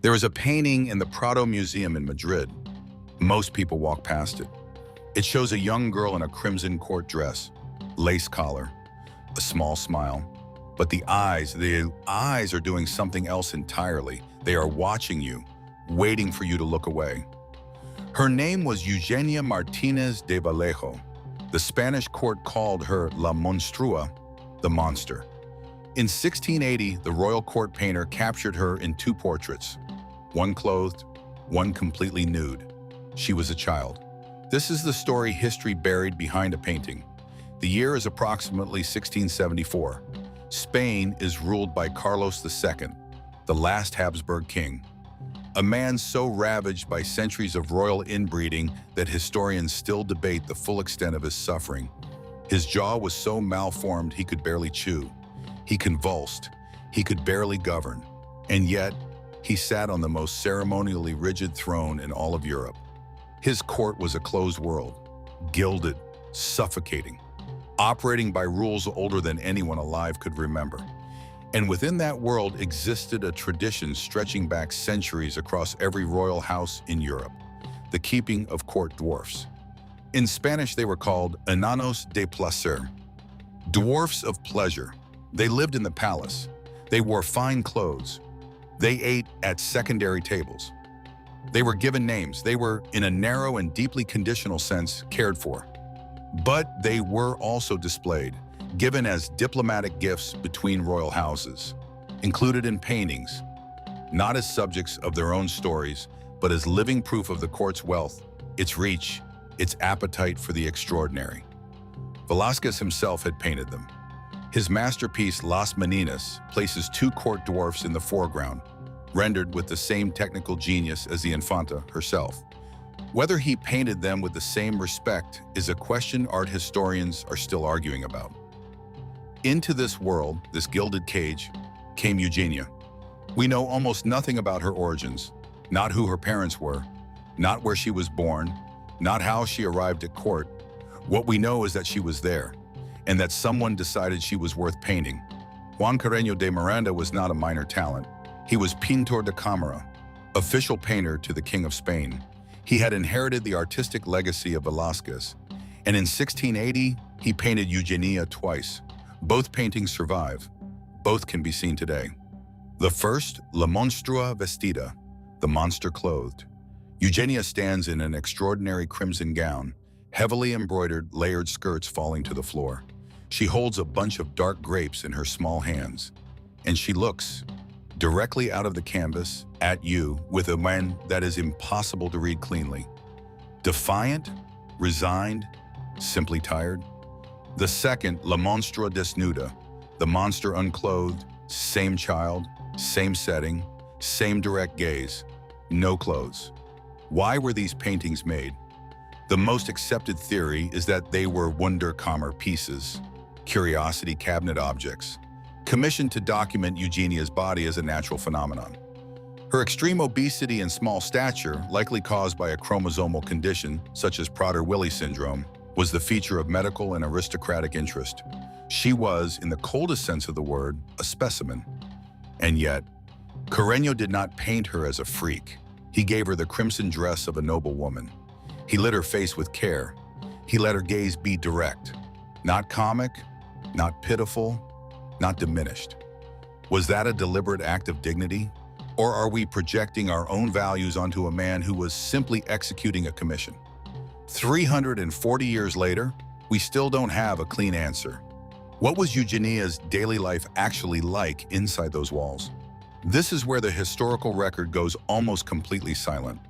There is a painting in the Prado Museum in Madrid. Most people walk past it. It shows a young girl in a crimson court dress, lace collar, a small smile. But the eyes are doing something else entirely. They are watching you, waiting for you to look away. Her name was Eugenia Martínez de Vallejo. The Spanish court called her La Monstrua, the monster. In 1680, the royal court painter captured her in two portraits, one clothed, one completely nude. She was a child. This is the story history buried behind a painting. The year is approximately 1674. Spain is ruled by Carlos II, the last Habsburg king. A man so ravaged by centuries of royal inbreeding that historians still debate the full extent of his suffering. His jaw was so malformed he could barely chew. He convulsed. He could barely govern. And yet, he sat on the most ceremonially rigid throne in all of Europe. His court was a closed world, gilded, suffocating, operating by rules older than anyone alive could remember. And within that world existed a tradition stretching back centuries across every royal house in Europe, the keeping of court dwarfs. In Spanish, they were called enanos de placer, dwarfs of pleasure. They lived in the palace. They wore fine clothes. They ate at secondary tables. They were given names. They were, in a narrow and deeply conditional sense, cared for. But they were also displayed, given as diplomatic gifts between royal houses, included in paintings, not as subjects of their own stories, but as living proof of the court's wealth, its reach, its appetite for the extraordinary. Velázquez himself had painted them. His masterpiece, Las Meninas, places two court dwarfs in the foreground, rendered with the same technical genius as the Infanta herself. Whether he painted them with the same respect is a question art historians are still arguing about. Into this world, this gilded cage, came Eugenia. We know almost nothing about her origins, not who her parents were, not where she was born, not how she arrived at court. What we know is that she was there, and that someone decided she was worth painting. Juan Carreño de Miranda was not a minor talent. He was pintor de cámara, official painter to the King of Spain. He had inherited the artistic legacy of Velázquez, and in 1680, he painted Eugenia twice. Both paintings survive. Both can be seen today. The first, La Monstrua Vestida, the monster clothed. Eugenia stands in an extraordinary crimson gown, heavily embroidered, layered skirts falling to the floor. She holds a bunch of dark grapes in her small hands, and she looks directly out of the canvas at you with a mien that is impossible to read cleanly. Defiant, resigned, simply tired. The second, La Monstrua Desnuda, the monster unclothed, same child, same setting, same direct gaze, no clothes. Why were these paintings made? The most accepted theory is that they were Wunderkammer pieces, curiosity cabinet objects, commissioned to document Eugenia's body as a natural phenomenon. Her extreme obesity and small stature, likely caused by a chromosomal condition such as Prader-Willi syndrome, was the feature of medical and aristocratic interest. She was, in the coldest sense of the word, a specimen. And yet, Carreño did not paint her as a freak. He gave her the crimson dress of a noble woman. He lit her face with care. He let her gaze be direct, not comic, not pitiful, not diminished. Was that a deliberate act of dignity? Or are we projecting our own values onto a man who was simply executing a commission? 340 years later, we still don't have a clean answer. What was Eugenia's daily life actually like inside those walls? This is where the historical record goes almost completely silent.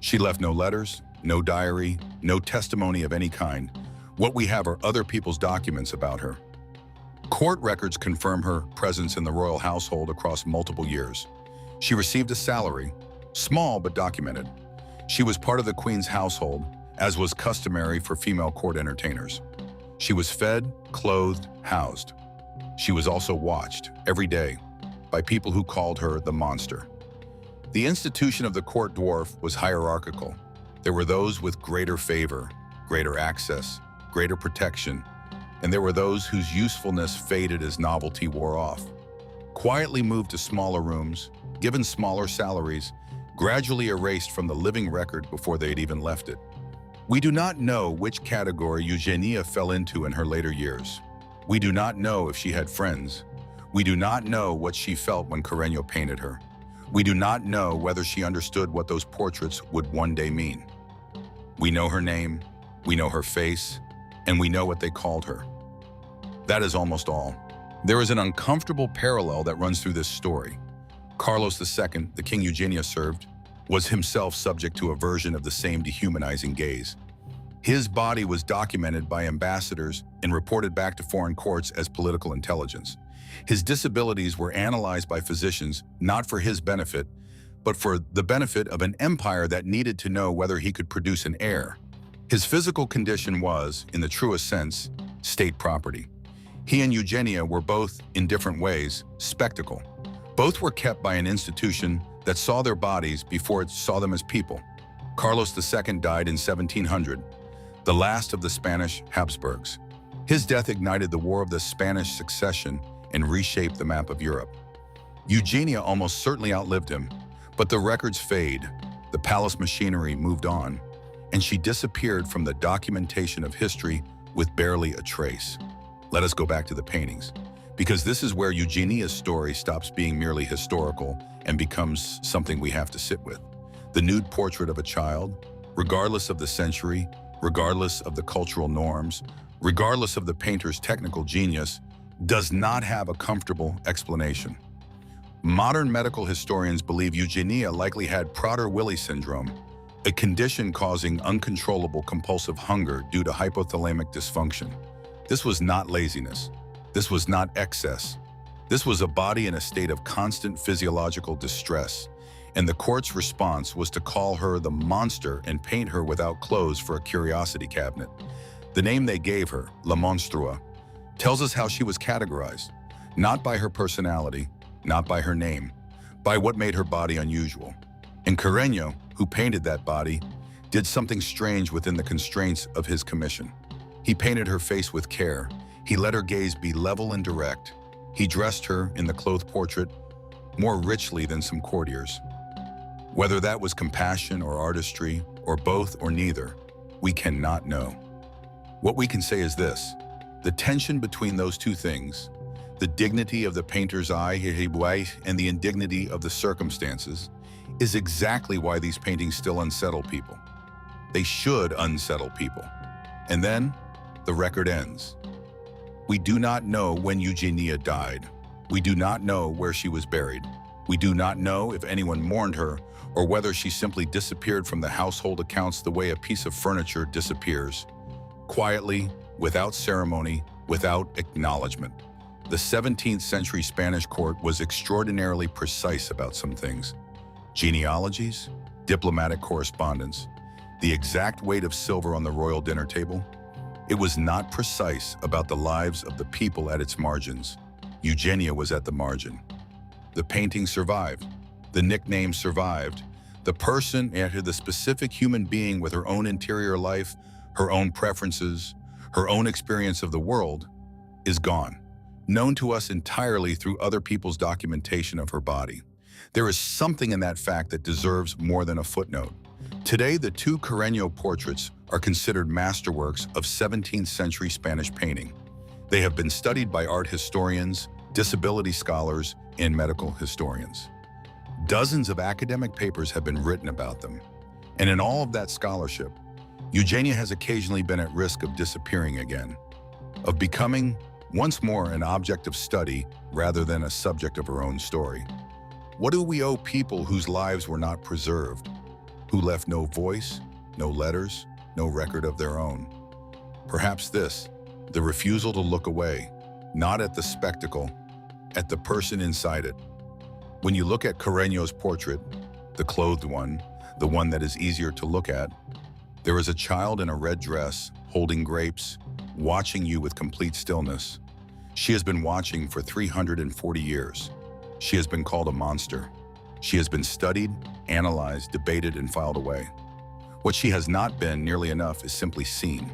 She left no letters, no diary, no testimony of any kind. What we have are other people's documents about her. Court records confirm her presence in the royal household across multiple years. She received a salary, small but documented. She was part of the Queen's household, as was customary for female court entertainers. She was fed, clothed, housed. She was also watched, every day, by people who called her the monster. The institution of the court dwarf was hierarchical. There were those with greater favor, greater access, greater protection, and there were those whose usefulness faded as novelty wore off. Quietly moved to smaller rooms, given smaller salaries, gradually erased from the living record before they had even left it. We do not know which category Eugenia fell into in her later years. We do not know if she had friends. We do not know what she felt when Carreño painted her. We do not know whether she understood what those portraits would one day mean. We know her name, we know her face, and we know what they called her. That is almost all. There is an uncomfortable parallel that runs through this story. Carlos II, the king Eugenia served, was himself subject to a version of the same dehumanizing gaze. His body was documented by ambassadors and reported back to foreign courts as political intelligence. His disabilities were analyzed by physicians not for his benefit, but for the benefit of an empire that needed to know whether he could produce an heir. His physical condition was, in the truest sense, state property. He and Eugenia were both, in different ways, spectacle. Both were kept by an institution that saw their bodies before it saw them as people. Carlos II died in 1700, the last of the Spanish Habsburgs. His death ignited the War of the Spanish Succession and reshaped the map of Europe. Eugenia almost certainly outlived him, but the records fade, the palace machinery moved on, and she disappeared from the documentation of history with barely a trace. Let us go back to the paintings, because this is where Eugenia's story stops being merely historical and becomes something we have to sit with. The nude portrait of a child, regardless of the century, regardless of the cultural norms, regardless of the painter's technical genius, does not have a comfortable explanation. Modern medical historians believe Eugenia likely had Prader-Willi syndrome, a condition causing uncontrollable compulsive hunger due to hypothalamic dysfunction. This was not laziness. This was not excess. This was a body in a state of constant physiological distress, and the court's response was to call her the monster and paint her without clothes for a curiosity cabinet. The name they gave her, La Monstrua, tells us how she was categorized, not by her personality, not by her name, by what made her body unusual. And Carreño, who painted that body, did something strange within the constraints of his commission. He painted her face with care. He let her gaze be level and direct. He dressed her in the clothed portrait more richly than some courtiers. Whether that was compassion or artistry, or both or neither, we cannot know. What we can say is this: the tension between those two things, the dignity of the painter's eye and the indignity of the circumstances, is exactly why these paintings still unsettle people. They should unsettle people. And then, the record ends. We do not know when Eugenia died. We do not know where she was buried. We do not know if anyone mourned her or whether she simply disappeared from the household accounts the way a piece of furniture disappears, quietly, without ceremony, without acknowledgement. The 17th century Spanish court was extraordinarily precise about some things. Genealogies, diplomatic correspondence, the exact weight of silver on the royal dinner table. It was not precise about the lives of the people at its margins. Eugenia was at the margin. The painting survived. The nickname survived. The person, the specific human being with her own interior life, her own preferences, her own experience of the world, is gone, known to us entirely through other people's documentation of her body. There is something in that fact that deserves more than a footnote. Today, the two Carreño portraits are considered masterworks of 17th century Spanish painting. They have been studied by art historians, disability scholars, and medical historians. Dozens of academic papers have been written about them. And in all of that scholarship, Eugenia has occasionally been at risk of disappearing again, of becoming once more an object of study rather than a subject of her own story. What do we owe people whose lives were not preserved, who left no voice, no letters, no record of their own? Perhaps this, the refusal to look away, not at the spectacle, at the person inside it. When you look at Carreño's portrait, the clothed one, the one that is easier to look at, there is a child in a red dress, holding grapes, watching you with complete stillness. She has been watching for 340 years. She has been called a monster. She has been studied, analyzed, debated, and filed away. What she has not been nearly enough is simply seen.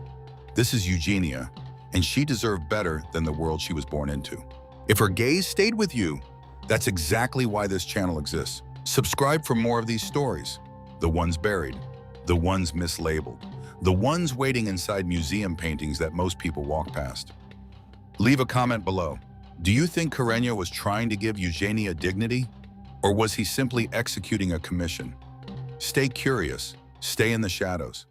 This is Eugenia, and she deserved better than the world she was born into. If her gaze stayed with you, That's exactly why this channel exists. Subscribe for more of these stories. The ones buried, the ones mislabeled, the ones waiting inside museum paintings that most people walk past. Leave a comment below. Do you think Carreño was trying to give Eugenia dignity? Or was he simply executing a commission? Stay curious, stay in the shadows.